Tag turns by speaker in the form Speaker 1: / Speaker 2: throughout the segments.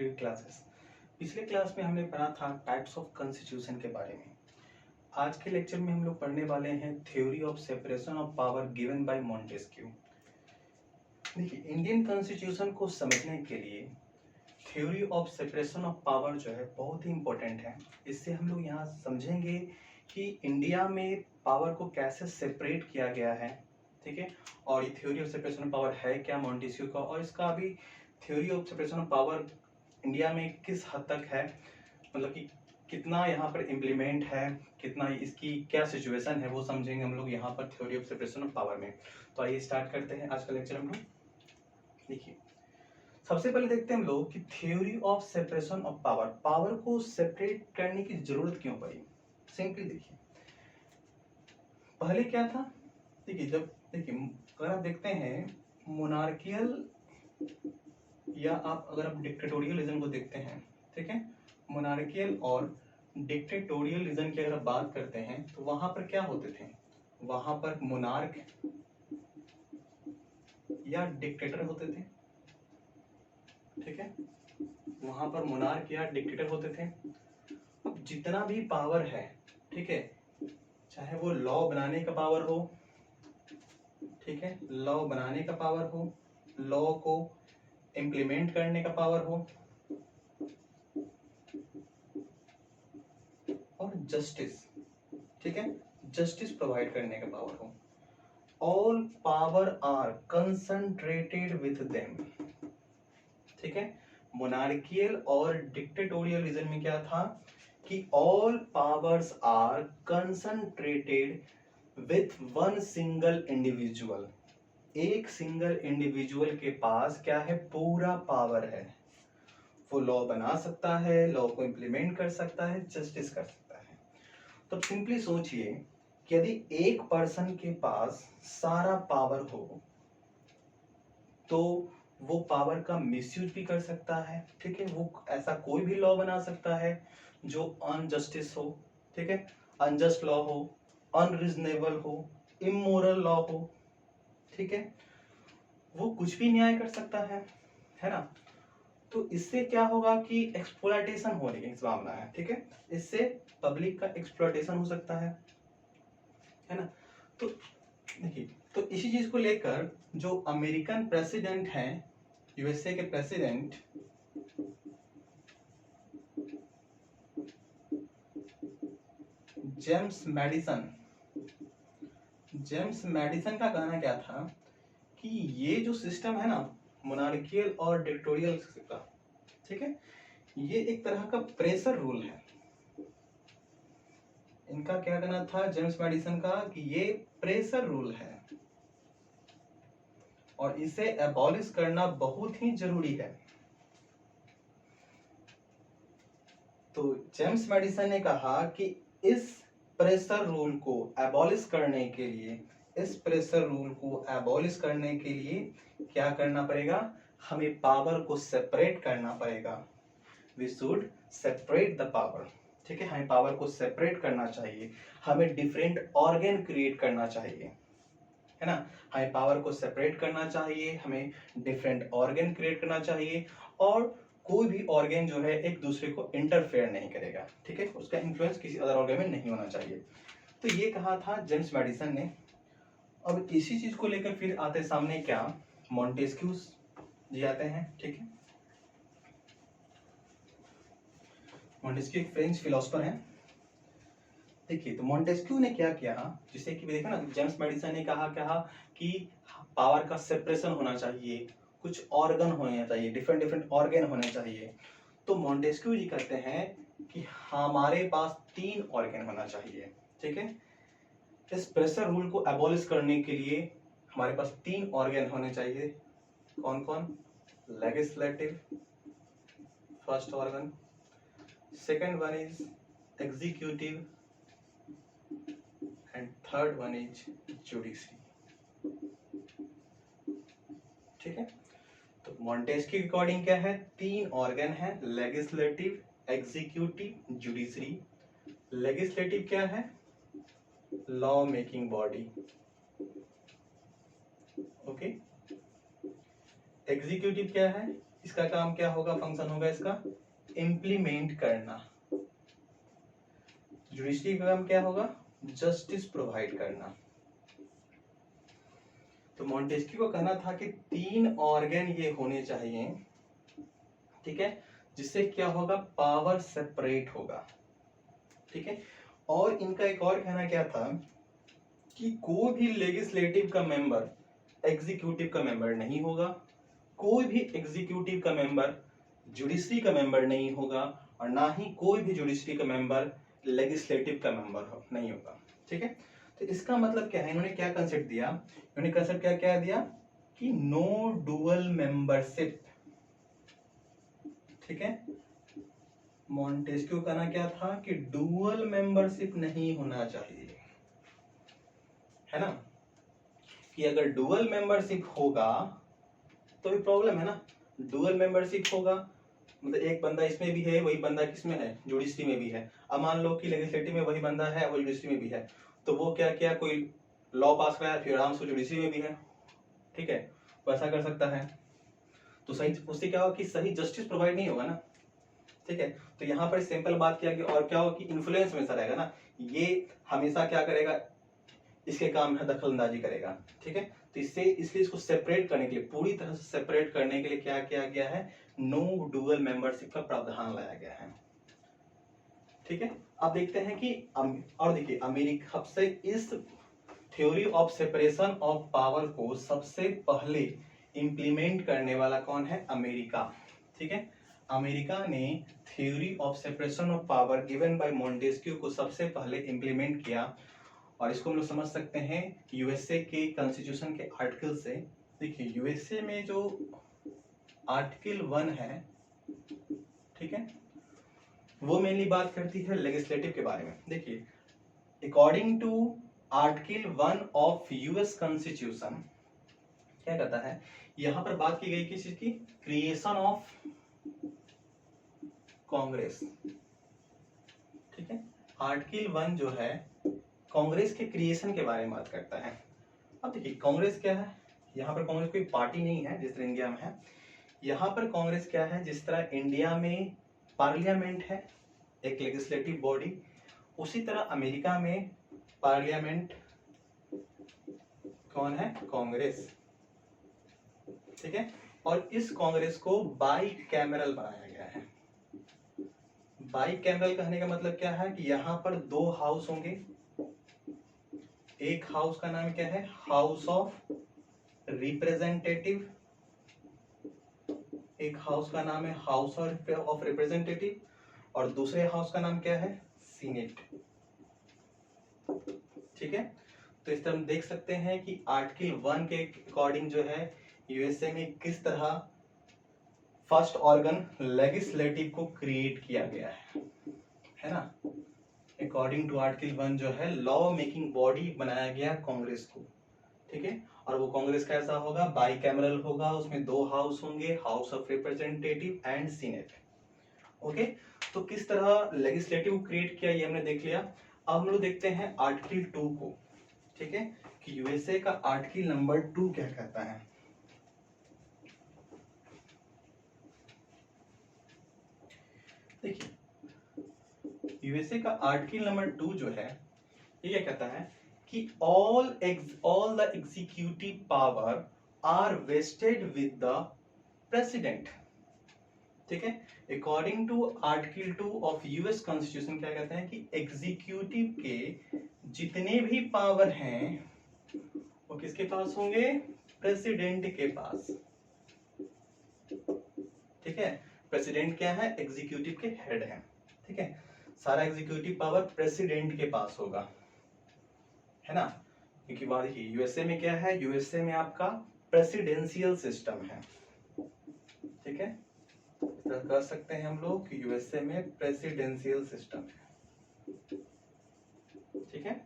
Speaker 1: Dear classes. पिछले class में हमने पढ़ा था टाइप्स ऑफ कॉन्स्टिट्यूशन के बारे में। आज के लेक्चर में हम लोग पढ़ने वाले हैं theory of separation of power given by Montesquieu. देखिए, इंडियन कॉन्स्टिट्यूशन को समझने के लिए theory of separation of power जो है बहुत ही इम्पोर्टेंट है। इससे हम लोग यहाँ समझेंगे कि इंडिया में पावर को कैसे सेपरेट किया गया है, ठीक है, और ये theory of separation of power है क्या मॉन्टेस्क्यू का, और इसका अभी theory of separation of power India में किस हद तक है, मतलब कि कितना यहाँ पर इम्प्लीमेंट है, कितना इसकी क्या सिचुएशन है, वो समझेंगे हम लोग यहाँ पर theory of separation of power में। तो आइए स्टार्ट करते हैं आज का लेक्चर हम लोग। देखिए, सबसे पहले देखते हैं हम लोग कि theory of separation of power, power को सेपरेट करने की जरूरत क्यों पड़ी। सिंपली देखिए, पहले क्या था। देखिए, अगर आप देखते हैं मोनार्कियल या अगर आप डिक्टेटोरियलिज्म को देखते हैं, ठीक है, मोनार्कियल और डिक्टेटोरियलिज्म की अगर आप बात करते हैं तो वहां पर क्या होते थे, वहां पर मोनार्क या डिक्टेटर होते थे, ठीक है, वहां पर मोनार्क या डिक्टेटर होते थे। अब जितना भी पावर है, ठीक है, चाहे वो लॉ बनाने का पावर हो, ठीक है, लॉ बनाने का पावर हो, लॉ को इम्प्लीमेंट करने का पावर हो, और जस्टिस, ठीक है, जस्टिस प्रोवाइड करने का पावर हो, all power are concentrated with them, ठीक है। मोनार्कियल और डिक्टेटोरियलिज्म में क्या था कि all powers are concentrated with one single individual, एक सिंगल इंडिविजुअल के पास क्या है, पूरा पावर है। वो लॉ बना सकता है, लॉ को इम्प्लीमेंट कर सकता है, जस्टिस कर सकता है। तो सिंपली सोचिए कि यदि एक पर्सन के पास सारा पावर हो तो वो पावर का मिसयूज भी कर सकता है, ठीक है। वो ऐसा कोई भी लॉ बना सकता है जो अनजस्टिस हो, ठीक है, अनजस्ट लॉ हो, अनरीजनेबल हो, इमोरल लॉ हो, ठीक है, वो कुछ भी न्याय कर सकता है ना। तो इससे क्या होगा कि एक्सप्लॉयटेशन होने की संभावना है, ठीक है, इससे पब्लिक का एक्सप्लॉयटेशन हो सकता है ना। तो देखिए, तो इसी चीज को लेकर जो अमेरिकन प्रेसिडेंट हैं, यूएसए के प्रेसिडेंट जेम्स मैडिसन का कहना क्या था कि ये जो सिस्टम है ना, मोनार्कियल और डिक्टेटोरियल का, ठीक है, ये एक तरह का प्रेशर रूल है। इनका क्या कहना था जेम्स मैडिसन का कि ये प्रेशर रूल है और इसे एबॉलिश करना बहुत ही जरूरी है। तो जेम्स मैडिसन ने कहा कि इस प्रेशर रूल को एबॉलिश करने के लिए, क्या करना पड़ेगा, हमें पावर को सेपरेट करना पड़ेगा। We should separate the power, ठीक है, हमें पावर को सेपरेट करना चाहिए, हमें डिफरेंट ऑर्गन क्रिएट करना चाहिए, है ना। हमें पावर को सेपरेट करना चाहिए, हमें डिफरेंट ऑर्गन क्रिएट करना चाहिए, और कोई भी ऑर्गन जो है एक दूसरे को इंटरफेयर नहीं करेगा, ठीक है, उसका इन्फ्लुएंस किसी अदर ऑर्गन में नहीं होना चाहिए। तो ये कहा था जेम्स मैडिसन ने। अब इसी चीज को लेकर फिर आते सामने क्या, मॉन्टेस्क्यू जी आते हैं, ठीक है। मॉन्टेस्क्यू एक फ्रेंच फिलोसफर है। देखिए, तो मॉन्टेस्क्यू ने क्या किया, जिसे कि देखा ना, जेम्स मैडिसन ने कहा कि पावर का सेपरेशन होना चाहिए, कुछ ऑर्गन होने चाहिए, डिफरेंट ऑर्गन होने चाहिए। तो मॉन्टेस्क्यू जी कहते हैं कि हमारे पास 3 ऑर्गन होना चाहिए, ठीक है। इस प्रेशर रूल को एबॉलिश करने के लिए हमारे पास 3 ऑर्गन होने चाहिए। कौन कौन, legislative first organ, second one is executive, and third one is judiciary, ठीक है। तो मॉन्टेस्क्यू के अकॉर्डिंग क्या है, 3 ऑर्गन है, लेजिस्लेटिव, एग्जीक्यूटिव, जुडिशरी। लेजिस्लेटिव क्या है, law making body, okay. Executive क्या है, इसका काम क्या होगा, फंक्शन होगा इसका इम्प्लीमेंट करना। जुडिशरी का काम क्या होगा, जस्टिस प्रोवाइड करना। तो मॉन्टेस्क्यू को कहना था कि 3 ऑर्गन ये होने चाहिए, ठीक है, जिससे क्या होगा, पावर सेपरेट होगा, ठीक है। और इनका एक और कहना क्या था कि कोई भी लेजिस्लेटिव का मेंबर एग्जीक्यूटिव का मेंबर नहीं होगा, कोई भी एग्जीक्यूटिव का मेंबर जुडिशरी का मेंबर नहीं होगा, और ना ही कोई भी जुडिशरी का मेंबर लेजिस्लेटिव का मेंबर नहीं होगा, ठीक है। तो इसका मतलब क्या है, इन्होंने क्या कंसेप्ट दिया, इन्होंने कंसेप्ट क्या क्या दिया कि नो डुअल मेंबरशिप, ठीक है। मॉन्टेस्क्यू का ना क्या था कि डुअल मेंबरशिप नहीं होना चाहिए, है ना, कि अगर डुअल मेंबरशिप होगा तो भी प्रॉब्लम है ना। डुअल मेंबरशिप होगा मतलब एक बंदा इसमें भी है, वही बंदा किसमें है, जुडिशरी में भी है। अब मान लो कि लेजिस्लेटिव में वही बंदा है, वो जुडिशरी में भी है, तो वो क्या क्या कोई लॉ पास कराया फिर आराम से जुडिशरी में भी है, ठीक है, वो ऐसा कर सकता है। तो सही उससे क्या होगा कि सही जस्टिस प्रोवाइड नहीं होगा ना, ठीक है। तो यहाँ पर सिंपल बात किया गया, और क्या होगा कि इन्फ्लुएंस हमेशा रहेगा ना, ये हमेशा क्या करेगा, इसके काम में दखल अंदाजी करेगा, ठीक है। तो इसलिए इसको सेपरेट करने के लिए, पूरी तरह से सेपरेट करने के लिए क्या किया गया है, नो डुअल मेंबरशिप का प्रावधान लाया गया है, ठीक है। अब देखते हैं कि और देखिए अमेरिका से इस theory of separation of power को सबसे पहले इंप्लीमेंट करने वाला कौन है, अमेरिका, ठीक है। अमेरिका ने theory of separation of power given by Montesquieu को सबसे पहले इंप्लीमेंट किया, और इसको हम लोग समझ सकते हैं यूएसए के कॉन्स्टिट्यूशन के आर्टिकल से। देखिए यूएसए में जो आर्टिकल 1 है, ठीक है, वो मेनली बात करती है लेजिस्लेटिव के बारे में। देखिए according to article 1 of US constitution क्या कहता है, यहां पर बात की गई किस चीज की, क्रिएशन ऑफ कांग्रेस, ठीक है। आर्टिकल 1 जो है कांग्रेस के क्रिएशन के बारे में बात करता है। अब देखिए कांग्रेस क्या है, यहाँ पर कांग्रेस कोई पार्टी नहीं है जिस तरह इंडिया में है। यहाँ पर कांग्रेस क्या है, जिस तरह इंडिया में पार्लियामेंट है एक लेजिस्लेटिव बॉडी, उसी तरह अमेरिका में पार्लियामेंट कौन है, कांग्रेस, ठीक है। और इस कांग्रेस को बाई कैमरल बनाया गया है। बाई कैमरल कहने का मतलब क्या है कि यहाँ पर 2 हाउस होंगे, एक हाउस का नाम क्या है, हाउस ऑफ रिप्रेजेंटेटिव, एक हाउस का नाम है हाउस ऑफ रिप्रेजेंटेटिव, और दूसरे हाउस का नाम क्या है, सीनेट, ठीक है। तो इस तरह हम देख सकते हैं कि आर्टिकल 1 के अकॉर्डिंग जो है यूएसए में किस तरह फर्स्ट ऑर्गन लेजिस्लेटिव को क्रिएट किया गया है ना। अकॉर्डिंग टू आर्टिकल 1 जो है लॉ मेकिंग बॉडी बनाया गया कांग्रेस को, ठीक है। और वो कांग्रेस कैसा होगा, बाई कैमरल होगा, उसमें 2 हाउस होंगे, house of representative and senate, okay. तो किस तरह लेजिस्लेटिव क्रिएट किया ये हमने देख लिया। अब हम लोग देखते हैं आर्टिकल 2 को, ठीक है, कि यूएसए का आर्टिकल नंबर 2 क्या कहता है। देखिए यूएसए का आर्टिकल नंबर 2 जो है ये क्या कहता है कि all the executive power are vested with the president, ठीक है। According to article 2 of US constitution क्या कहते हैं कि एग्जीक्यूटिव के जितने भी पावर हैं वो किसके पास होंगे, प्रेसिडेंट के पास, ठीक है। प्रेसिडेंट क्या है, एग्जीक्यूटिव के हेड है, ठीक है। सारा एग्जीक्यूटिव पावर प्रेसिडेंट के पास होगा, है ना, क्योंकि वहां देखिए यूएसए में क्या है, यूएसए में आपका प्रेसिडेंशियल सिस्टम है, ठीक है। कर सकते हैं हम लोग कि यूएसए में प्रेसिडेंशियल सिस्टम है, ठीक है।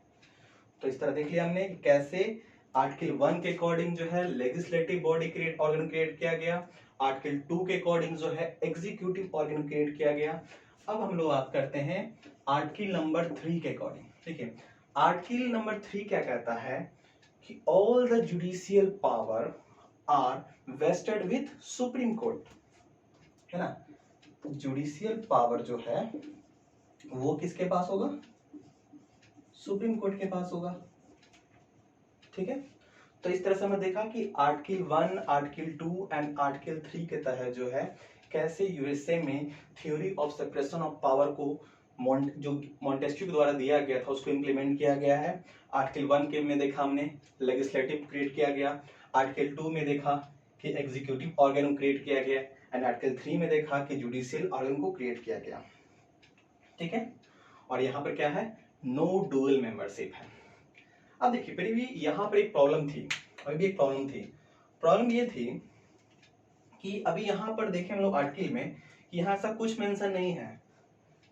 Speaker 1: तो इस तरह देख लिया हमने कि कैसे आर्टिकल 1 के अकॉर्डिंग जो है legislative body create organ create किया गया, आर्टिकल 2 के अकॉर्डिंग जो है एग्जीक्यूटिव ऑर्गन क्रिएट किया गया। अब हम लोग बात करते हैं आर्टिकल नंबर 3 के अकॉर्डिंग, ठीक है। आर्टिकल नंबर 3 क्या कहता है कि all the judicial power are vested with supreme court, है ना। जुडिशियल पावर जो है वो किसके पास होगा, सुप्रीम कोर्ट के पास होगा। ठीक है, तो इस तरह से हमने देखा कि आर्टिकल 1, आर्टिकल 2 एंड आर्टिकल 3 के तहत जो है कैसे यूएसए में theory of separation of power को जो मॉन्टेस्क्यू के द्वारा दिया गया था उसको इम्प्लीमेंट किया गया है। आर्टिकल 1 के में देखा हमने लेजिस्लेटिव क्रिएट किया गया, आर्टिकल 2 में देखा कि एग्जीक्यूटिव ऑर्गन क्रिएट किया गया एंड आर्टिकल 3 में देखा कि जुडिशियल ऑर्गन को क्रिएट किया गया। ठीक है, और यहाँ पर क्या है, नो डुअल मेंबरशिप है। अब देखिए फिर भी यहाँ पर एक प्रॉब्लम थी, अभी भी एक प्रॉब्लम थी। प्रॉब्लम ये थी कि अभी यहाँ पर देखें हम लोग आर्टिकल में कि यहाँ ऐसा कुछ मेंशन नहीं है।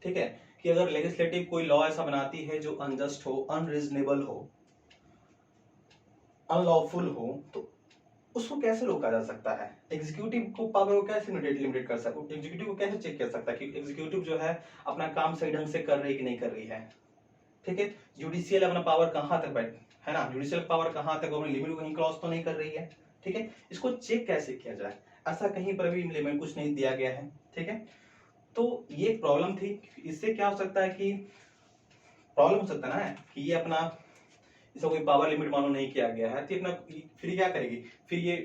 Speaker 1: ठीक है, कि अगर लेजिस्लेटिव कोई लॉ ऐसा बनाती है जो अनजस्ट हो, अनरीजनेबल हो, अनलॉफुल हो, तो उसको कैसे रोका जा सकता है। एग्जीक्यूटिव को पावर को कैसे लिमिटेड कर सकता, एग्जीक्यूटिव को कैसे चेक कर सकता है कि एग्जीक्यूटिव जो है अपना काम सही ढंग से कर रही है कि नहीं कर रही है। ठीक है, जुडिशियल अपना पावर कहाँ तक बैठ है ना, जुडिशियल पावर कहाँ तक अपनी लिमिट को कहीं क्रॉस तो नहीं कर रही है। ठीक है, इसको चेक कैसे किया जाए, ऐसा कहीं पर भी इम्प्लीमेंट कुछ नहीं दिया गया है। ठीक है, तो ये प्रॉब्लम थी। इससे क्या हो सकता है कि प्रॉब्लम हो सकता है ना कि ये अपना इसका कोई पावर लिमिट मालूम नहीं किया गया है, तो अपना फिर क्या करेगी, फिर ये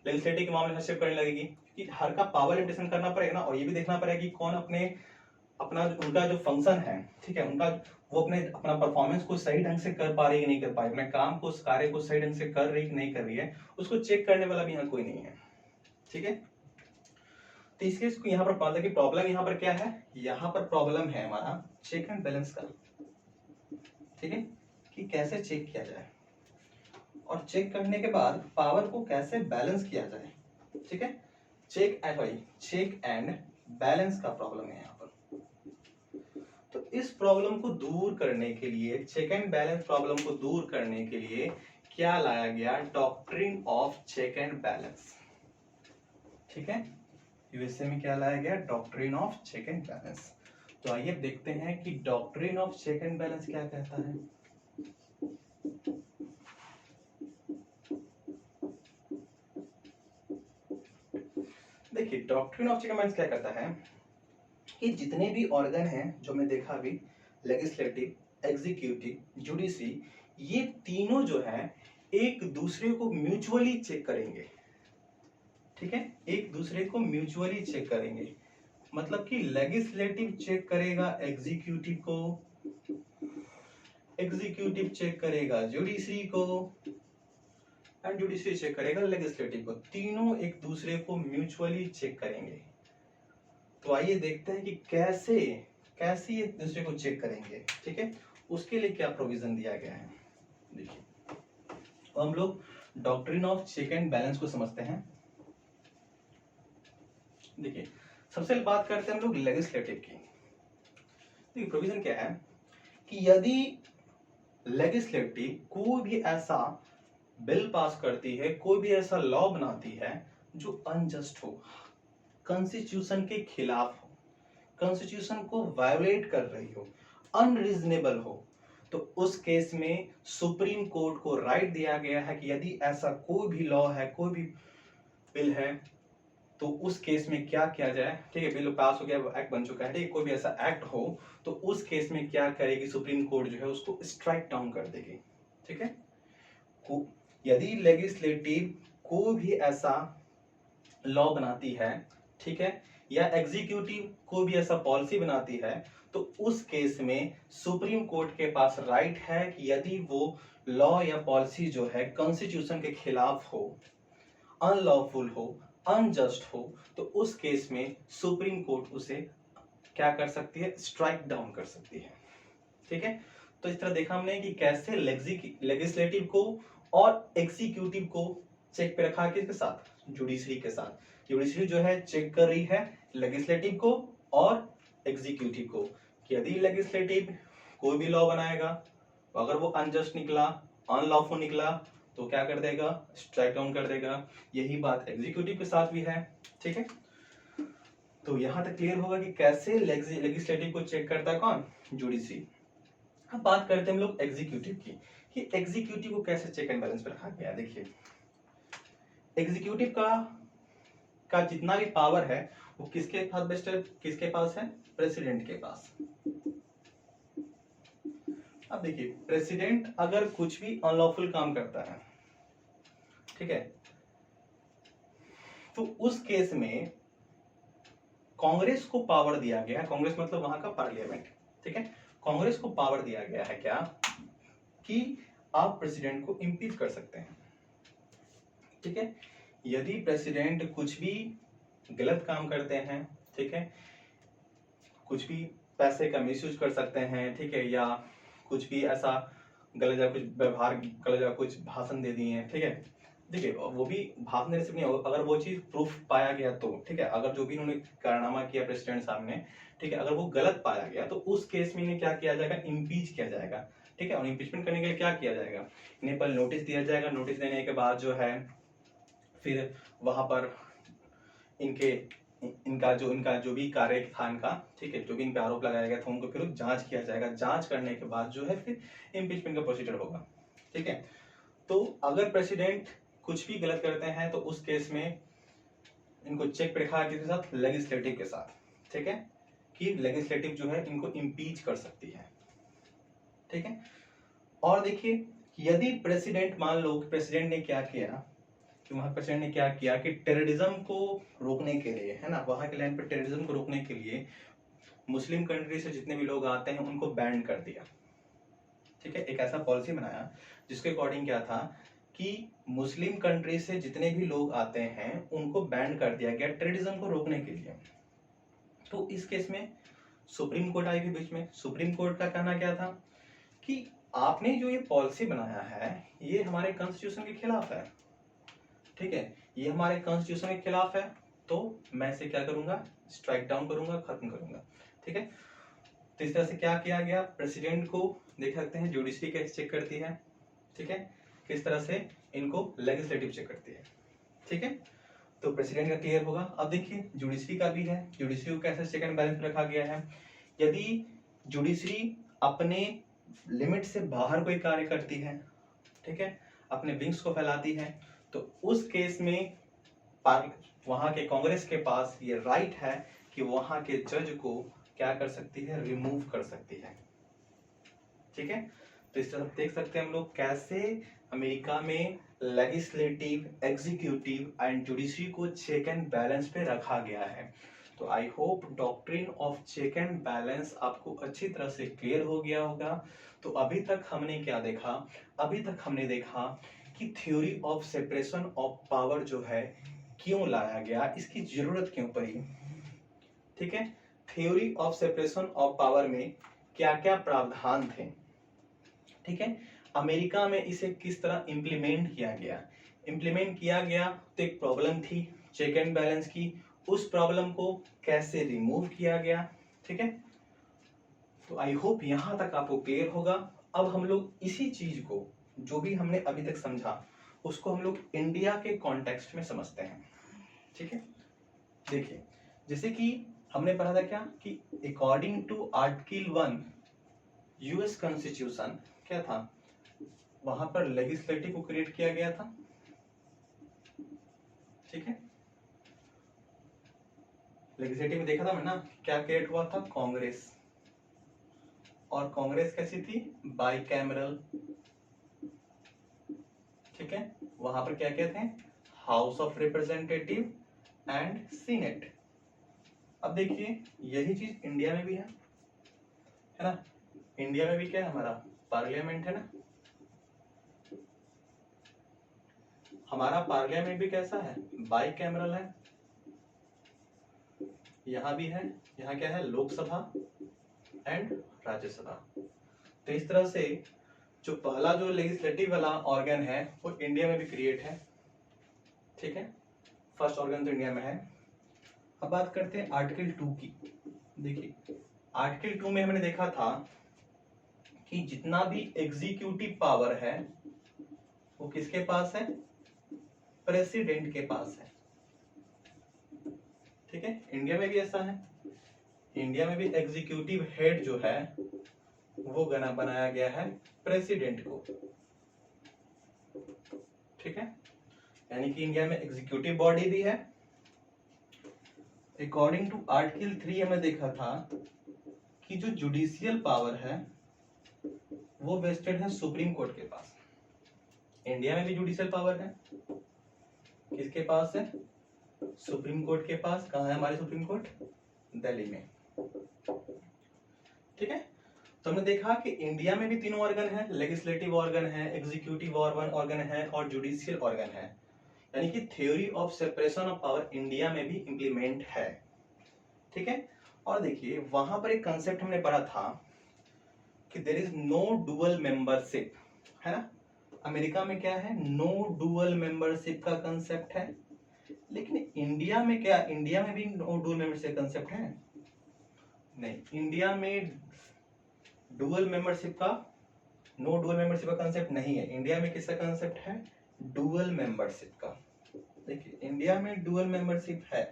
Speaker 1: लेजिस्लेटिव के मामले में हस्तक्षेप करने लगेगी कि हर का पावर लिमिटेशन करना पड़ेगा ना, और ये भी देखना पड़ेगा कि कौन अपना उनका जो फंक्शन है, ठीक है, उनका वो अपना परफॉर्मेंस को सही ढंग से कर पा रही है कि नहीं कर पा रही, अपने काम को, उस कार्य को सही ढंग से कर रही कि नहीं कर रही है, उसको चेक करने वाला भी यहाँ कोई नहीं है। ठीक है, तो इसलिए इसको यहाँ पर पता कि प्रॉब्लम यहाँ पर क्या है, यहाँ पर प्रॉब्लम है हमारा चेक एंड बैलेंस का। ठीक है, कि कैसे चेक किया जाए और चेक करने के बाद पावर को कैसे बैलेंस किया जाए। ठीक है, चेक एंड बैलेंस का प्रॉब्लम है यहाँ पर। तो इस प्रॉब्लम को दूर करने के लिए, चेक एंड बैलेंस प्रॉब्लम को दूर करने के लिए क्या लाया गया, doctrine of check and balance. ठीक है, यूएसए में क्या लाया गया, doctrine of check and balance. तो आइए देखते हैं कि doctrine of check and balance क्या कहता है। देखिए doctrine of check and balance क्या कहता है कि जितने भी ऑर्गन हैं जो मैं देखा अभी, लेजिस्लेटिव, एग्जीक्यूटिव, जुडिशरी, ये तीनों जो है एक दूसरे को म्यूचुअली चेक करेंगे। ठीक है, एक दूसरे को म्यूचुअली चेक करेंगे, मतलब कि लेजिस्लेटिव चेक करेगा एग्जीक्यूटिव को, एग्जीक्यूटिव चेक करेगा जुडिशरी को, एंड जुडिशरी चेक करेगा लेजिस्लेटिव को। तीनों एक दूसरे को म्यूचुअली चेक करेंगे। तो आइए देखते हैं कि कैसे कैसे ये एक दूसरे को चेक करेंगे। ठीक है, उसके लिए क्या प्रोविजन दिया गया है। देखिए तो हम लोग doctrine of check and balance को समझते हैं। देखिए सबसे पहले बात करते हैं हम लोग लेजिस्लेटिव की। देखिए प्रोविजन क्या है कि यदि लेजिस्लेटिव कोई भी ऐसा बिल पास करती है, कोई भी ऐसा लॉ बनाती है जो अनजस्ट हो, कॉन्स्टिट्यूशन के खिलाफ हो, कॉन्स्टिट्यूशन को वायोलेट कर रही हो, अनरीजनेबल हो, तो उस केस में सुप्रीम कोर्ट को राइट दिया गया है कि यदि ऐसा कोई भी लॉ है, कोई भी बिल है, तो उस केस में क्या किया जाए। ठीक है, बिल पास हो गया, एक्ट बन चुका है, ठीक है, कोई भी ऐसा एक्ट हो तो उस केस में क्या करेगी, सुप्रीम कोर्ट जो है उसको स्ट्राइक डाउन कर देगी। ठीक है, यदि लेजिस्लेटिव कोई भी ऐसा लॉ बनाती है, ठीक है, या एग्जीक्यूटिव कोई भी ऐसा पॉलिसी बनाती है, तो उस केस में सुप्रीम कोर्ट के पास राइट है कि यदि वो लॉ या पॉलिसी जो है कॉन्स्टिट्यूशन के खिलाफ हो, अनलॉफुल हो, अनजस्ट हो, तो उस केस में सुप्रीम कोर्ट उसे क्या कर सकती है, स्ट्राइक डाउन कर सकती है। ठीक है, तो इस तरह देखा हमने कि कैसे लेजिस्लेटिव को और एग्जीक्यूटिव को चेक पे रखा, किसके साथ, जुडिशरी के साथ। जुडिशरी जो है चेक कर रही है लेजिस्लेटिव को और एग्जीक्यूटिव को कि यदि लेजिस्लेटिव कोई भी लॉ बनाएगा तो अगर वो अनजस्ट निकला, अनलॉफुल निकला, तो क्या कर देगा, स्ट्राइक डाउन कर देगा। यही बात एग्जीक्यूटिव के साथ भी है। ठीक है, तो यहां तक क्लियर होगा कि कैसे लेजिस्लेटिव को चेक करता है कौन, जुडिशरी। अब बात करते हैं हम लोग एग्जीक्यूटिव की कि एग्जीक्यूटिव को कैसे चेक एंड बैलेंस पे रखा गया। देखिए एग्जीक्यूटिव का जितना भी पावर है वो किसके पास बेस्ट है, किसके पास है, प्रेसिडेंट के पास। अब देखिए प्रेसिडेंट अगर कुछ भी अनलॉफुल काम करता है, ठीक है, तो उस केस में कांग्रेस को पावर दिया गया है, कांग्रेस मतलब वहां का पार्लियामेंट, ठीक है, कांग्रेस को पावर दिया गया है क्या कि आप प्रेसिडेंट को इम्पीच कर सकते हैं, ठीक है। यदि प्रेसिडेंट कुछ भी गलत काम करते हैं, ठीक है, कुछ भी पैसे का मिसयूज कर सकते हैं, ठीक है, या कुछ भी ऐसा गलत या कुछ व्यवहार गलत या कुछ भाषण दे दिए हैं, ठीक है, देखिए वो भी भाषण देने से नहीं होगा, अगर वो चीज प्रूफ पाया गया तो, ठीक है, अगर जो भी इन्होंने कारनामा किया प्रेसिडेंट सामने, ठीक है, अगर वो गलत पाया गया तो उस केस में इन्हें क्या किया जाएगा, इम्पीच किया जाएगा, ठीक है। और इम्पीचमेंट करने के लिए क्या किया जाएगा, इन्हें पर नोटिस दिया जाएगा, नोटिस देने के बाद जो है फिर वहां पर इनका जो भी कार्य था इनका, ठीक है, जो भी इन पे आरोप लगाया गया था उनको फिर जांच किया जाएगा, जांच करने के बाद जो है फिर इम्पीचमेंट का प्रोसीजर होगा, ठीक है। तो अगर प्रेसिडेंट कुछ भी गलत करते हैं तो उस केस में इनको चेक पे रखा किसके साथ, लेजिस्लेटिव के साथ, ठीक है, कि लेजिस्लेटिव जो है इनको इम्पीच कर सकती है, ठीक है। और देखिए यदि प्रेसिडेंट, मान लो प्रेसिडेंट ने क्या किया कि वहां प्रेसिडेंट ने क्या किया कि टेररिज्म को रोकने के लिए, है ना, वहां के लैंड पे टेररिज्म को रोकने के लिए मुस्लिम कंट्री से जितने भी लोग आते हैं उनको बैन कर दिया, ठीक है, एक ऐसा पॉलिसी बनाया जिसके अकॉर्डिंग क्या था कि मुस्लिम कंट्री से जितने भी लोग आते हैं उनको बैन कर दिया गया टेररिज्म को रोकने के लिए। तो इस केस में सुप्रीम कोर्ट आई थी बीच में, सुप्रीम कोर्ट का कहना क्या था कि आपने जो ये पॉलिसी बनाया है ये हमारे कॉन्स्टिट्यूशन के खिलाफ है, ठीक है, ये हमारे कॉन्स्टिट्यूशन के खिलाफ है, तो मैं इसे क्या करूंगा, स्ट्राइक डाउन करूंगा, खत्म करूंगा, ठीक है। तो इस तरह से क्या किया गया, प्रेसिडेंट को देख सकते हैं जुडिशरी कैसे चेक करती है, ठीक है, किस तरह से इनको लेजिस्लेटिव चेक करती है, ठीक है। तो प्रेसिडेंट का क्लियर होगा। अब देखिए जुडिशरी का भी है, जुडिशरी को कैसे चेक एंड बैलेंस रखा गया है, यदि जुडिशरी अपने लिमिट से बाहर कोई कार्य करती है, ठीक है, अपने विंग्स को फैलाती है, तो उस केस में वहां के कांग्रेस के पास ये राइट है कि वहां के जज को क्या कर सकती है, रिमूव कर सकती है, ठीक है। तो इस तरह देख सकते हैं हम लोग कैसे अमेरिका में लेजिस्लेटिव, एग्जीक्यूटिव एंड जुडिशरी को चेक एंड बैलेंस पे रखा गया है। तो I hope doctrine of check and balance आपको अच्छी तरह से क्लियर हो गया होगा। तो अभी तक हमने क्या देखा, अभी तक हमने देखा कि theory of separation of power जो है क्यों लाया गया, इसकी जरूरत क्यों पड़ी, ठीक है। Theory of separation of power में क्या क्या प्रावधान थे, ठीक है, अमेरिका में इसे किस तरह इंप्लीमेंट किया गया, इंप्लीमेंट किया गया तो एक प्रॉब्लम थी चेक एंड बैलेंस की, उस प्रॉब्लम को कैसे रिमूव किया गया, ठीक है। तो आई होप यहां तक आपको क्लियर होगा। अब हम लोग इसी चीज को जो भी हमने अभी तक समझा उसको हम लोग इंडिया के कॉन्टेक्स्ट में समझते हैं, ठीक है। देखिए जैसे कि हमने पढ़ा था क्या कि according to article 1 US constitution क्या था, वहां पर लेजिस्लेटिव को क्रिएट किया गया था, ठीक है। लेजिस्लेटिव में देखा था मैं ना, क्या क्रिएट हुआ था, कांग्रेस, और कांग्रेस कैसी थी, बाइकैमरल, ठीक है। वहां पर क्या क्या थे, house of representative and senate. अब देखिए यही चीज इंडिया में भी है ना, इंडिया में भी क्या है, हमारा पार्लियामेंट है ना, हमारा पार्लियामेंट भी कैसा है, बाइकैमरल है, यहां भी है, यहाँ क्या है, लोकसभा एंड राज्यसभा। तो इस तरह से जो पहला जो लेजिस्लेटिव वाला ऑर्गन है वो इंडिया में भी क्रिएट है, ठीक है, फर्स्ट ऑर्गन तो इंडिया में है। अब बात करते हैं आर्टिकल 2 की। देखिए आर्टिकल 2 में हमने देखा था कि जितना भी एग्जीक्यूटिव पावर है वो किसके पास है, प्रेसिडेंट के पास है, ठीक है। इंडिया में भी ऐसा है, इंडिया में भी एग्जीक्यूटिव हेड जो है वो बनाया गया है प्रेसिडेंट को, ठीक है। यानी कि इंडिया में एग्जीक्यूटिव बॉडी भी है, अकॉर्डिंग टू आर्टिकल 3 हमने देखा था कि जो जुडिशियल पावर है वो वेस्टेड है सुप्रीम कोर्ट के पास। इंडिया में भी जुडिशियल पावर है, किसके पास है? सुप्रीम कोर्ट के पास। कहाँ है हमारे सुप्रीम कोर्ट? दिल्ली में। ठीक है, तो हमने देखा कि इंडिया में भी तीनों ऑर्गन है, लेजिस्लेटिव ऑर्गन है, एग्जीक्यूटिव ऑर्गन है और जुडिशियल ऑर्गन है। यानी कि theory of separation of power India में भी इंप्लीमेंट है। ठीक है, और देखिए वहां पर एक कंसेप्ट हमने पढ़ा था कि there is no dual membership, है ना। अमेरिका में क्या है? नो डुअल मेंबरशिप का कंसेप्ट है। लेकिन इंडिया में क्या? इंडिया में भी नो डुअल मेंबरशिप कंसेप्ट है? नहीं, इंडिया में डुअल मेंबरशिप का नो डुअल मेंबरशिप का कंसेप्ट नहीं है। इंडिया में किसका कंसेप्ट है? डुअल मेंबरशिप का। देखिए इंडिया में डुअल मेंबरशिप है।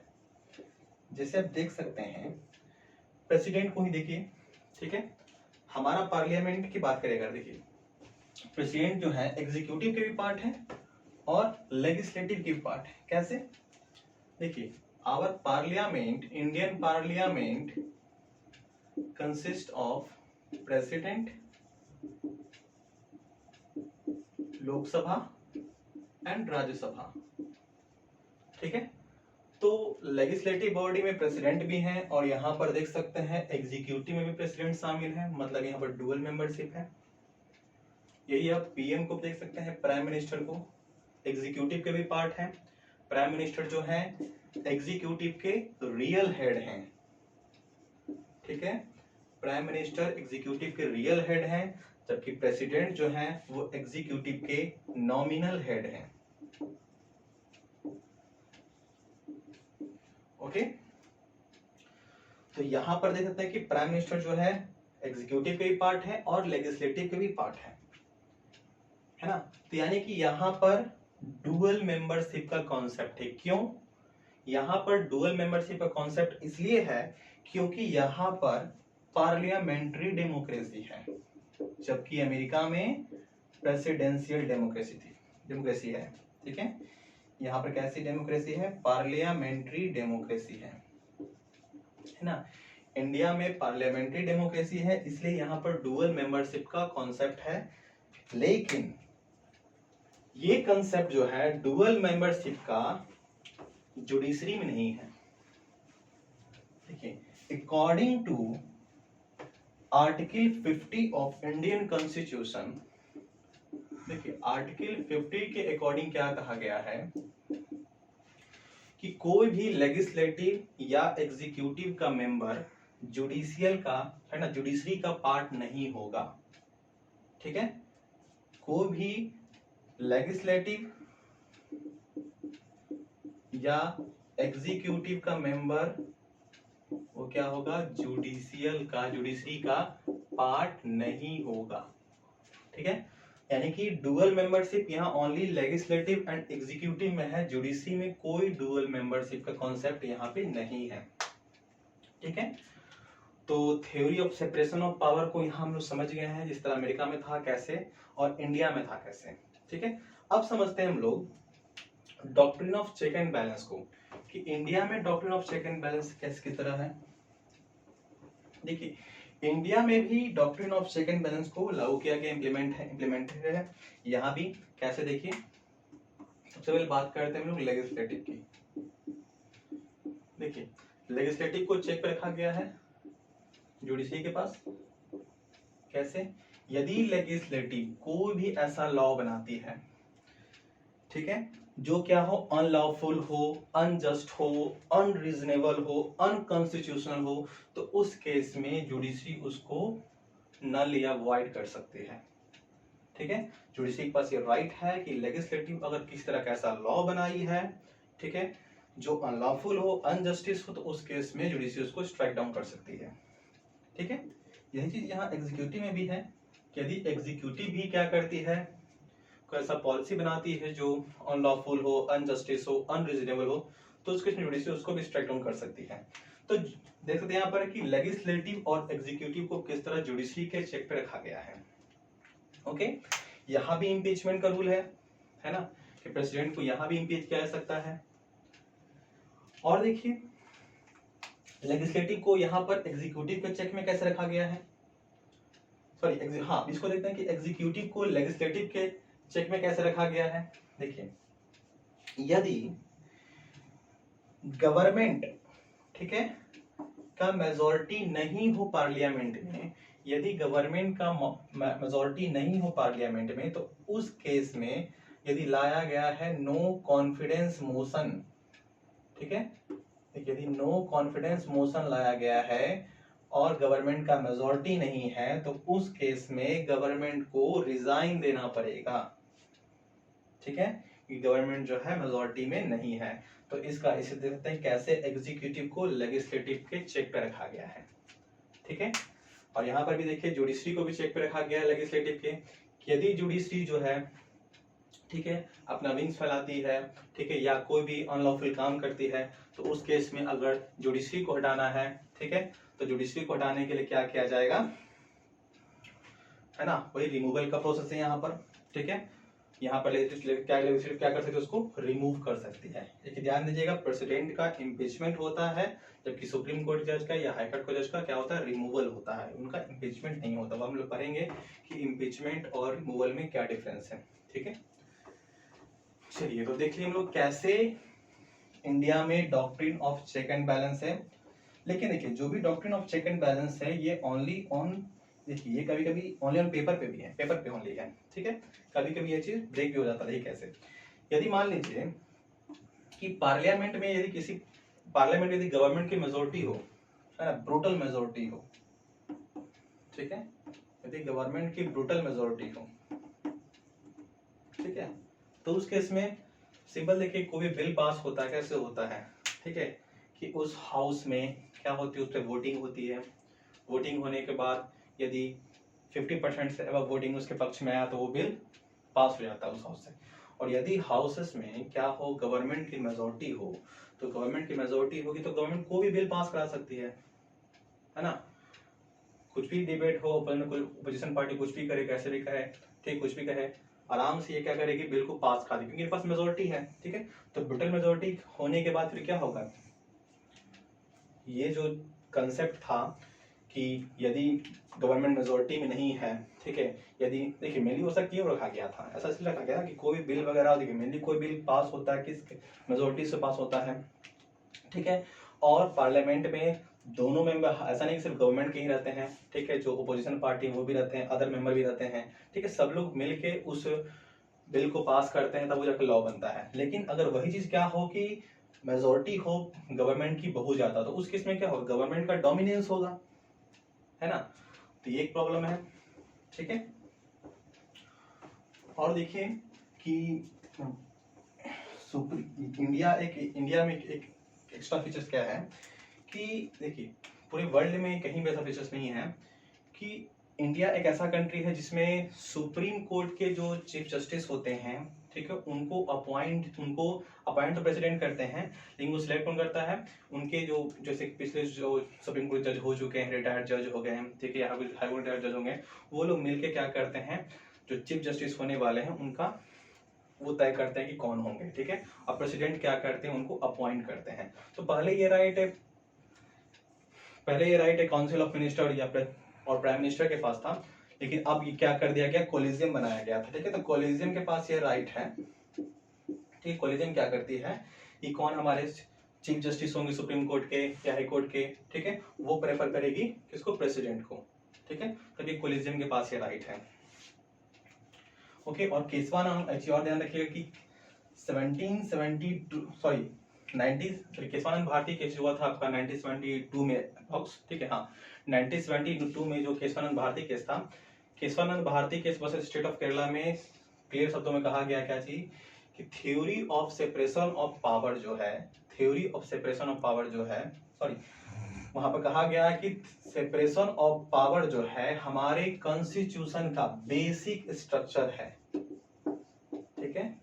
Speaker 1: जैसे आप देख सकते हैं प्रेसिडेंट को ही देखिए। ठीक है, हमारा पार्लियामेंट की बात करेगा, देखिए प्रेसिडेंट जो है एग्जीक्यूटिव के भी पार्ट है और लेजिस्लेटिव के भी पार्ट है। कैसे? देखिए our parliament, Indian parliament consist of president, Lok Sabha and Rajya Sabha. ठीक है, तो लेजिस्लेटिव बॉडी में प्रेसिडेंट भी हैं और यहाँ पर देख सकते हैं एग्जीक्यूटिव में भी प्रेसिडेंट शामिल है, मतलब यहाँ पर डुअल मेंबरशिप है। यही आप पीएम को देख सकते हैं, प्राइम मिनिस्टर को, एग्जीक्यूटिव के भी पार्ट है। प्राइम मिनिस्टर जो है एग्जीक्यूटिव के रियल हेड हैं। ठीक है, प्राइम मिनिस्टर एग्जीक्यूटिव के रियल हेड हैं, जबकि प्रेसिडेंट जो है वो एग्जीक्यूटिव के नॉमिनल हेड हैं। ओके, तो यहां पर देख सकते हैं कि प्राइम मिनिस्टर जो है एग्जीक्यूटिव के भी पार्ट है और लेजिस्लेटिव के भी पार्ट है ना। तो यानी कि यहां पर डुअल मेंबरशिप का कॉन्सेप्ट है। क्यों यहां पर डुअल मेंबरशिप का कॉन्सेप्ट? इसलिए है क्योंकि यहां पर पार्लियामेंट्री डेमोक्रेसी है, जबकि अमेरिका में प्रेसिडेंशियल डेमोक्रेसी है। ठीक है, यहाँ पर कैसी डेमोक्रेसी है? पार्लियामेंट्री डेमोक्रेसी है ना। इंडिया में पार्लियामेंट्री डेमोक्रेसी है, इसलिए यहाँ पर डुअल मेंबरशिप का कॉन्सेप्ट है। लेकिन ये कंसेप्ट जो है डुअल मेंबरशिप का जुडिशरी में नहीं है। देखिए according to article 50 of Indian constitution, देखिए आर्टिकल 50 के अकॉर्डिंग क्या कहा गया है कि कोई भी लेजिस्लेटिव या एग्जीक्यूटिव का मेंबर जुडिशियल का, है ना, जुडिशरी का पार्ट नहीं होगा। ठीक है, कोई भी लेजिस्लेटिव या एग्जीक्यूटिव का मेंबर वो क्या होगा? जुडिशरी का पार्ट नहीं होगा। ठीक है, यानी कि डुअल मेंबरशिप यहाँ ओनली लेजिस्लेटिव एंड एग्जीक्यूटिव में है, जुडिशरी में कोई डुअल मेंबरशिप का कॉन्सेप्ट यहाँ पे नहीं है। ठीक है, तो theory of separation of power को यहाँ हम लोग समझ गए हैं, जिस तरह अमेरिका में था कैसे और इंडिया में था कैसे। ठीक है, अब समझते हैं हम लोग doctrine of check and balance को, कि इंडिया में doctrine of check and balance किस तरह है। देखिए इंडिया में भी doctrine of check and balance को लागू किया गया, इम्प्लीमेंटेड है। यहाँ भी कैसे? देखिए सबसे पहले बात करते हैं हम लोग लेजिस्लेटिव की। देखिए लेजिस्लेटिव को चेक पे रखा गया है जुडिशरी के पास। कैसे? यदि लेजिस्लेटिव कोई भी ऐसा लॉ बनाती है, ठीक है, जो क्या हो? अनलॉफुल हो, अनजस्ट हो, अनरीजनेबल हो, अनकॉन्स्टिट्यूशनल हो, तो उस केस में जुडिशरी उसको नल या वॉइड कर सकती है। ठीक है, जुडिशरी के पास ये राइट है कि लेजिस्लेटिव अगर किसी तरह का ऐसा लॉ बनाई है, ठीक है, जो अनलॉफुल हो, अनजस्टिस हो, तो उस केस में जुडिशरी उसको स्ट्राइक डाउन कर सकती है। ठीक है, यही चीज यहाँ एग्जीक्यूटिव में भी है कि यदि एग्जीक्यूटिव भी क्या करती है, कोई ऐसा पॉलिसी बनाती है जो अनलॉफुल हो, अनजस्टिस हो, अनरीजनेबल हो, तो उसके जुडिशरी उसको भी स्ट्राइक डाउन कर सकती है। तो देख सकते हैं यहाँ पर कि लेजिस्लेटिव और एग्जीक्यूटिव को किस तरह जुडिशरी के चेक पे रखा गया है। ओके, यहाँ भी इम्पीचमेंट का रूल है ना, कि प्रेसिडेंट को यहाँ भी इम्पीच किया जा सकता है। और देखिए लेजिस्लेटिव को यहाँ पर एग्जीक्यूटिव के चेक में कैसे रखा गया है, सॉरी हाँ इसको देखते हैं कि एग्जीक्यूटिव को लेजिस्लेटिव के चेक में कैसे रखा गया है। देखिए यदि गवर्नमेंट, ठीक है, का मेजॉरिटी नहीं हो पार्लियामेंट में, यदि गवर्नमेंट का मेजॉरिटी नहीं हो पार्लियामेंट में, तो उस केस में यदि लाया गया है नो कॉन्फिडेंस मोशन, ठीक है, यदि नो कॉन्फिडेंस मोशन लाया गया है और गवर्नमेंट का मेजॉरिटी नहीं है, तो उस केस में गवर्नमेंट को रिजाइन देना पड़ेगा, ठीक है, कि गवर्नमेंट जो है मेजॉरिटी में नहीं है। तो इसका इसे देखते हैं कैसे एग्जीक्यूटिव को लेजिस्लेटिव के चेक पे रखा गया है, ठीक है। और यहाँ पर भी देखिए जुडिशरी को भी चेक पे रखा गया है लेजिस्लेटिव के, यदि जुडिशरी जो है, ठीक है, अपना विंग्स फैलाती है, ठीक है, या कोई भी अनलॉफुल काम करती है, तो उस केस में अगर जुडिशरी को हटाना है, ठीक है, तो जुडिशरी को हटाने के लिए क्या किया जाएगा, है ना, वही रिमूवल का प्रोसेस है यहाँ पर, ठीक है। यहाँ पर लेजिस्लेटिव क्या कर सकते हैं, उसको रिमूव कर सकती है। लेकिन ध्यान दीजिएगा प्रेसिडेंट का इम्पीचमेंट होता है, जबकि सुप्रीम कोर्ट जज का या हाई कोर्ट का जज का क्या होता है, रिमूवल होता है, उनका इम्पीचमेंट नहीं होता। हम लोग पढ़ेंगे कि इम्पीचमेंट और रिमूवल में क्या डिफरेंस है, ठीक है। चलिए तो देख लिए हम लोग कैसे इंडिया में doctrine of check and balance है। लेकिन देखिए जो भी doctrine of check and balance है ये ओनली ऑन, देखिए ये कभी कभी ओनली ऑन पेपर पे भी है, पेपर पे ओनली है, ठीक है, कभी कभी ये चीज ब्रेक भी हो जाता है। कैसे, यदि मान लीजिए कि पार्लियामेंट में यदि किसी पार्लियामेंट यदि गवर्नमेंट की मेजोरिटी हो, है ना, ब्रूटल मेजोरिटी हो, ठीक है, यदि गवर्नमेंट की ब्रूटल मेजोरिटी हो, ठीक है, तो उस केस में सिंपल देखिए कोई भी बिल पास होता है कैसे होता है, ठीक है, कि उस हाउस में क्या होती है, उस पर वोटिंग होती है, वोटिंग होने के बाद यदि 50% से अब वोटिंग उसके पक्ष में आया तो वो बिल पास हो जाता है उस हाउस से। और यदि हाउसेस में क्या हो, गवर्नमेंट की मेजोरिटी हो, तो गवर्नमेंट की मेजोरिटी होगी तो गवर्नमेंट को भी बिल पास करा सकती है ना, कुछ भी डिबेट हो, अपोजिशन पार्टी कुछ भी करे, कैसे भी कहे, ठीक, कुछ भी कहे, आराम से ये क्या करेगी, बिल को पास करा देगी, क्योंकि इनके पास मेजोरिटी है, ठीक है। तो ब्रूटल मेजोरिटी होने के बाद फिर क्या होगा, ये जो कंसेप्ट था कि यदि गवर्नमेंट मेजोरिटी में नहीं है, ठीक है, यदि देखिए मेनली वो सब क्यों रखा गया था, ऐसा इसलिए रखा गया कि कोई बिल वगैरह, देखिए मेनली कोई बिल पास होता है किस मेजोरिटी से पास होता है, ठीक है। और पार्लियामेंट में दोनों मेंबर, ऐसा नहीं सिर्फ गवर्नमेंट के ही रहते हैं, ठीक है, जो अपोजिशन पार्टी वो भी रहते हैं, अदर मेंबर भी रहते हैं, ठीक है, सब लोग मिलके उस बिल को पास करते हैं, तब वो जाकर लॉ बनता है। लेकिन अगर वही चीज क्या हो कि मेजोरिटी हो गवर्नमेंट की बहुत ज्यादा, तो उस केस में क्या होगा, गवर्नमेंट का डोमिनेंस होगा, है ना, तो ये एक प्रॉब्लम है, ठीक है। और देखिए कि इंडिया में एक एक्स्ट्रा फीचर्स क्या है कि देखिए पूरे वर्ल्ड में कहीं भी ऐसा फीचर्स नहीं है कि इंडिया एक ऐसा कंट्री है जिसमें सुप्रीम कोर्ट के जो चीफ जस्टिस होते हैं, ठीक है, उनको अपॉइंट तो प्रेसिडेंट करते हैं, लेकिन वो सिलेक्ट कौन करता है, उनके जो जैसे पिछले जो सुप्रीम कोर्ट जज हो चुके हैं, रिटायर्ड जज हो गए हैं, ठीक है, या हाई कोर्ट रिटायर्ड जज होंगे, वो लोग मिलके क्या करते हैं, जो चीफ जस्टिस होने वाले हैं उनका वो तय करते हैं कि कौन होंगे, ठीक है। और प्रेसिडेंट क्या करते हैं, उनको अपॉइंट करते हैं। तो पहले ये राइट है काउंसिल ऑफ मिनिस्टर या और प्राइम मिनिस्टर के पास था, लेकिन अब ये क्या कर दिया गया, कोलिजियम बनाया गया था, ठीक है। तो कोलिजियम के पास ये राइट है, ठीक है। कोलिजियम क्या करती है कि कौन हमारे चीफ जस्टिस होंगे सुप्रीम कोर्ट के या हाई कोर्ट के, ठीक है, वो प्रेफर करेगी किसको, प्रेसिडेंट को, ठीक है। तो ये कोलिजियम के पास ये राइट है, ओके। और केसवानंद, अच्छी और ध्यान रखिएगा कि केसवानंद भारती केस हुआ था आपका 1972 में अप्रॉक्स, ठीक है, हाँ 1972 में जो केसवानंद भारती केस था, Kesavananda Bharati case versus state of Kerala में क्लियर शब्दों में कहा गया क्या चीज कि theory of separation of power जो है, सॉरी, वहां पर कहा गया कि सेपरेशन ऑफ पावर जो है हमारे कॉन्स्टिट्यूशन का बेसिक स्ट्रक्चर है, ठीक है,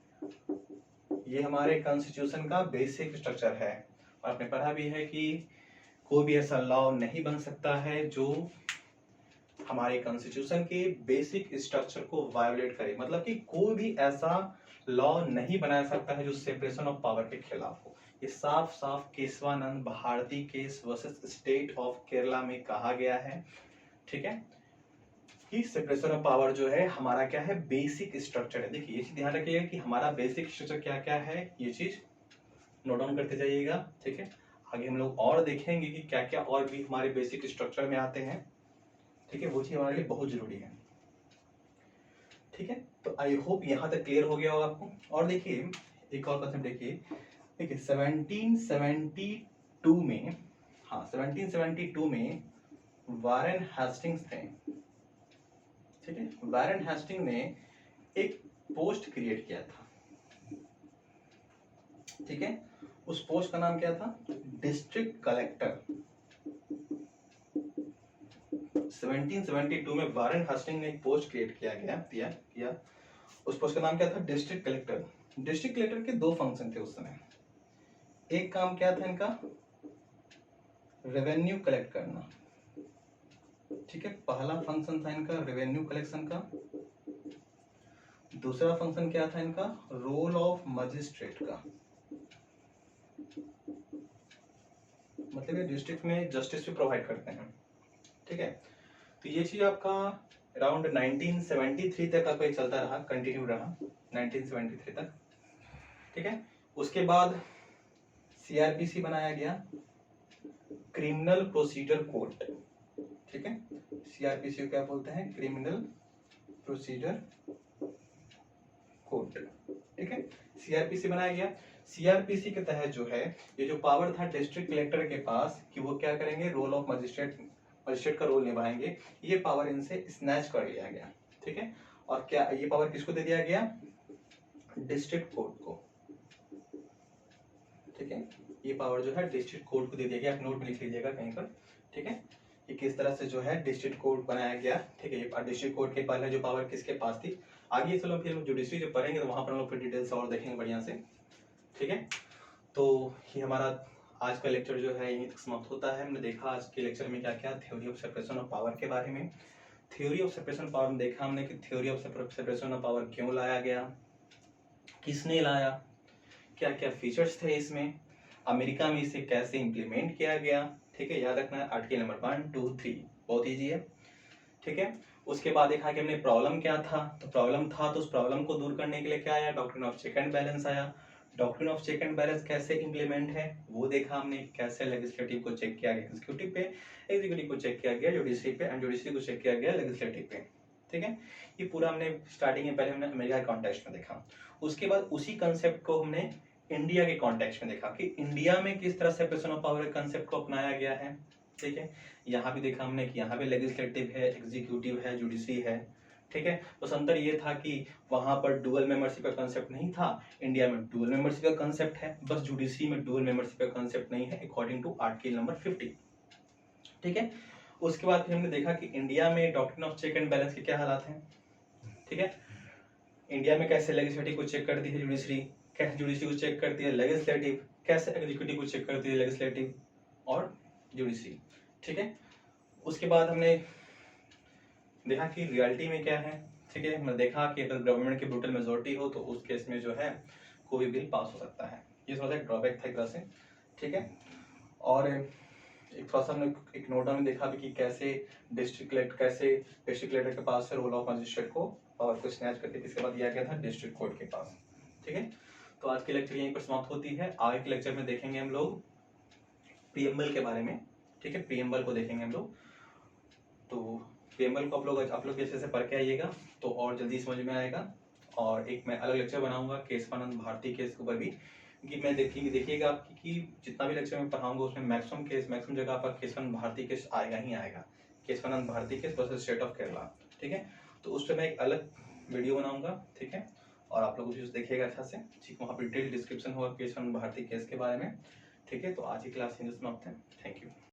Speaker 1: ये हमारे कॉन्स्टिट्यूशन का बेसिक स्ट्रक्चर है। और आपने पढ़ा भी है कि कोई भी ऐसा लॉ नहीं बन सकता है जो हमारे कॉन्स्टिट्यूशन के बेसिक स्ट्रक्चर को वायोलेट करे, मतलब कि कोई भी ऐसा लॉ नहीं बना सकता है जो सेपरेशन ऑफ पावर के खिलाफ हो। ये साफ साफ Kesavananda Bharati case versus state of Kerala में कहा गया है, ठीक है, कि सेपरेशन ऑफ पावर जो है हमारा क्या है, बेसिक स्ट्रक्चर है। देखिए ये चीज ध्यान रखिएगा कि हमारा बेसिक स्ट्रक्चर क्या क्या है, ये चीज नोट डाउन करते जाइएगा, ठीक है। आगे हम लोग और देखेंगे कि क्या क्या और भी हमारे बेसिक स्ट्रक्चर में आते हैं, ठीक है, वो चीज हमारे लिए बहुत जरूरी है, ठीक है। तो आई होप यहाँ तक क्लियर हो गया होगा आपको। और देखिए एक और कंसेप्ट देखिए, 1772 में, हाँ 1772 में वारेन हेस्टिंग्स थे, ठीक है। वारेन हेस्टिंग ने एक पोस्ट क्रिएट किया था, ठीक है। उस पोस्ट का नाम क्या था, डिस्ट्रिक्ट कलेक्टर। 1772 में वारेन हेस्टिंग ने एक पोस्ट क्रिएट किया। उस पोस्ट का नाम क्या था, डिस्ट्रिक्ट कलेक्टर। डिस्ट्रिक्ट कलेक्टर के दो फंक्शन थे उस समय। एक काम क्या था इनका, रेवेन्यू कलेक्ट करना, ठीक है, पहला फंक्शन था इनका रेवेन्यू कलेक्शन का। दूसरा फंक्शन क्या था इनका, रोल ऑफ मजिस्ट्रेट का, मतलब ये डिस्ट्रिक्ट में जस्टिस भी प्रोवाइड करते हैं, ठीक है। तो ये चीज आपका अराउंड 1973 तक आपका चलता रहा, कंटिन्यू रहा 1973 तक, ठीक है। उसके बाद सीआरपीसी बनाया गया, क्रिमिनल प्रोसीजर कोड, ठीक है। सीआरपीसी को क्या बोलते हैं, क्रिमिनल प्रोसीजर कोड, ठीक है। सीआरपीसी बनाया गया। सीआरपीसी के तहत जो है ये जो पावर था डिस्ट्रिक्ट कलेक्टर के पास कि वो क्या करेंगे, रोल ऑफ मजिस्ट्रेट का रोल निभाएंगे, ये पावर इनसे स्नैच कर लिया गया, ठीक है। और क्या ये पावर किसको दे दिया गया, डिस्ट्रिक्ट कोर्ट को, ठीक है। ये पावर जो है डिस्ट्रिक्ट कोर्ट को दे दिया गया, आप नोट में लिख लीजिएगा कहीं पर, ठीक है। ये किस तरह से जो है डिस्ट्रिक्ट कोर्ट बनाया गया, ठीक है। ये डिस्ट्रिक्ट कोर्ट के पहले जो पावर किसके पास थी, आगे चलो फिर जुडिशरी जो पढ़ेंगे तो वहां पर हम लोग फिर डिटेल्स और देखेंगे बढ़िया से, ठीक है। तो ये हमारा आज का लेक्चर जो है यहीं तक समाप्त होता है। हमने देखा आज के लेक्चर में क्या क्या, theory of separation of power के बारे में। Theory of separation of power में देखा हमने कि theory of separation of power क्यों लाया गया, किसने लाया, क्या क्या फीचर्स थे इसमें, अमेरिका में इसे कैसे इंप्लीमेंट किया गया, ठीक है। याद रखना है आर्टिकल नंबर 1, 2, 3 बहुत ईजी है, ठीक है। उसके बाद देखा कि हमने प्रॉब्लम क्या था, तो प्रॉब्लम था तो उस प्रॉब्लम को दूर करने के लिए क्या आया, doctrine of check and balance आया। Doctrine of check and balance कैसे इंप्लीमेंट है वो देखा हमने, कैसे लेजिस्लेटिव को चेक किया गया एग्जीक्यूटिव पे, एग्जीक्यूटिव को चेक किया गया जुडिशरी पे, एंड जुडिशरी को चेक किया गया लेजिस्लेटिव पे, ठीक है। ये पूरा हमने स्टार्टिंग में पहले हमने अमेरिका के कॉन्टेक्स्ट में देखा। उसके बाद उसी कंसेप्ट को हमने इंडिया के कॉन्टेक्स्ट में देखा कि इंडिया में किस तरह सेपरेशन ऑफ पावर कंसेप्ट को अपनाया गया है, ठीक है। यहाँ भी देखा हमने कि यहाँ पे लेजिस्लेटिव है, एग्जीक्यूटिव है, जुडिशरी है, ठीक है। बस अंतर ये था कि वहां पर डुअल मेंबरशिप का कंसेप्ट नहीं था, इंडिया में डुअल मेंबरशिप का कंसेप्ट है, बस जुडिशरी में डुअल मेंबरशिप का कंसेप्ट नहीं है अकॉर्डिंग टू आर्टिकल नंबर 50, ठीक है। उसके बाद फिर हमने देखा कि इंडिया में doctrine of check and balance के क्या हालात हैं, ठीक है। इंडिया में कैसे लेजिस्लेटिव को चेक करती है जुडिशरी, कैसे जुडिशरी को चेक करती है लेजिस्लेटिव, कैसे एग्जीक्यूटिव को चेक करती है लेजिस्लेटिव और जुडिशरी, ठीक है। उसके बाद हमने देखा कि रियलिटी में क्या है, ठीक है। हमने देखा कि अगर गवर्नमेंट की ब्रूटल मेजोरिटी हो तो उस केस में जो है कोई बिल पास हो सकता है, ये थोड़ा सा एक ड्रॉबैक था एक तरह से, ठीक है। और एक थोड़ा सा हमने एक नोट डाउन में देखा भी कि कैसे डिस्ट्रिक्ट कलेक्टर के पास से रोल ऑफ मजिस्ट्रेट को पावर को स्नैच करके किसके बाद दिया गया था, डिस्ट्रिक्ट कोर्ट के पास, ठीक है। तो आज की लेक्चर यहीं पर समाप्त होती है। आगे के लेक्चर में देखेंगे हम लोग प्रीएम्बल के बारे में, ठीक है। प्रीएम्बल को देखेंगे हम लोग, तो प्रीएम्बल को आप लोग अच्छे से पढ़ के आइएगा तो और जल्दी समझ में आएगा। और एक मैं अलग लेक्चर बनाऊंगा केशवानंद भारती केस के ऊपर भी, कि मैं देखिएगा आपकी कि जितना भी लेक्चर मैं पढ़ाऊंगा उसमें मैक्सिमम जगह पर केशवानंद भारती केस आएगा ही आएगा, Kesavananda Bharati case versus state of Kerala, ठीक है। तो उस पर मैं एक अलग वीडियो बनाऊंगा, ठीक है। और आप लोग उसे देखिएगा अच्छा से, ठीक। वहाँ पर डिटेल डिस्क्रिप्शन होगा केशवानंद भारती केस के बारे में, ठीक है। तो आज की क्लास समाप्त है, थैंक यू।